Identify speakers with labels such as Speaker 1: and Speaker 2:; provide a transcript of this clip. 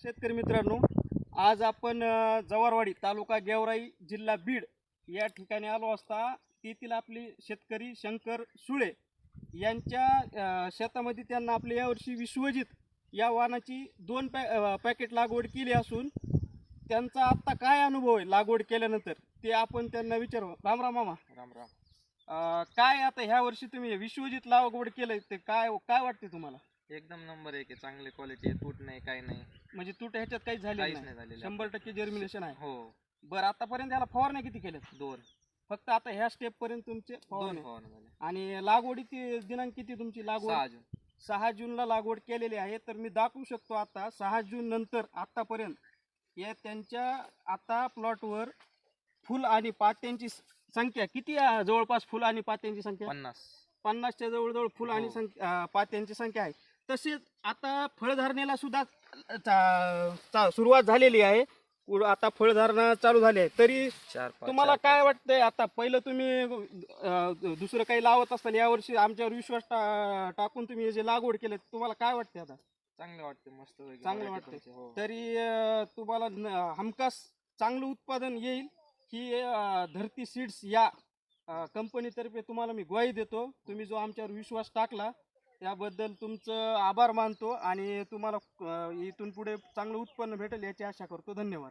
Speaker 1: शेतकरी मित्रांनो, आज आपण जवारवाडी तालुका गेवराई जिल्हा बीड या ठिकाणी आलो असता तेथील आपली शेतकरी शंकर सुळे यांच्या शेतामध्ये त्यांना आपल्या यावर्षी विश्वजित या वाहनाची 2 पॅकेट लागवड केली असून त्यांचा आत्ता काय अनुभव आहे लागवड केल्यानंतर ते आपण त्यांना विचारू. राम राम मामा.
Speaker 2: राम राम.
Speaker 1: काय आता ह्या वर्षी तुम्ही विश्वजित लागवड केलंय ते काय काय वाटते तुम्हाला?
Speaker 2: एकदम नंबर 1 आहे, चांगली क्वालिटी आहे, तूट नाही काही नाही,
Speaker 1: म्हणजे तूट ह्याच्यात काहीच झाले
Speaker 2: काहीच
Speaker 1: नाही?
Speaker 2: नाही झालेलं.
Speaker 1: 100% जर्मिनेशन आहे.
Speaker 2: हो.
Speaker 1: बरं, आतापर्यंत याला फवारण्या किती केल्यात?
Speaker 2: 2
Speaker 1: फक्त आता ह्या स्टेप पर्यंत तुमचे
Speaker 2: 2
Speaker 1: फवारण्या.
Speaker 2: फवारण्या झाल्या.
Speaker 1: आणि लागवडीची दिनांक किती तुमची
Speaker 2: 6
Speaker 1: लागवड?
Speaker 2: जून.
Speaker 1: 6 जूनला लागवड केलेली आहे. तर मी दाखवू शकतो आता 6 जून नंतर आतापर्यंत या त्यांच्या आता प्लॉटवर फुल आणि पात्यांची संख्या किती आहे? जवळपास फुल आणि पात्यांची संख्या 50च्या जवळजवळ फुल आणि पात्यांची संख्या आहे. तसेच आता फळधारणेला सुद्धा सुरुवात झालेली आहे. आता फळधारणा चालू झाली आहे. तरी तुम्हाला काय वाटतंय? आता पहिलं तुम्ही दुसरं काही लावत असताना यावर्षी आमच्यावर विश्वास टाकून तुम्ही हे जे लागवड केले तुम्हाला काय वाटते? आता
Speaker 2: चांगलं वाटतं, मस्त
Speaker 1: चांगलं वाटतंय.
Speaker 2: हो.
Speaker 1: तरी तुम्हाला हमखास चांगलं उत्पादन येईल ही धरती सीड्स या कंपनीतर्फे तुम्हाला मी ग्वाही देतो. तुम्ही जो आमच्यावर विश्वास टाकला त्याबद्दल तुमचं आभार मानतो आणि तुम्हाला इथून पुढे चांगलं उत्पन्न भेटेल याची आशा करतो. धन्यवाद.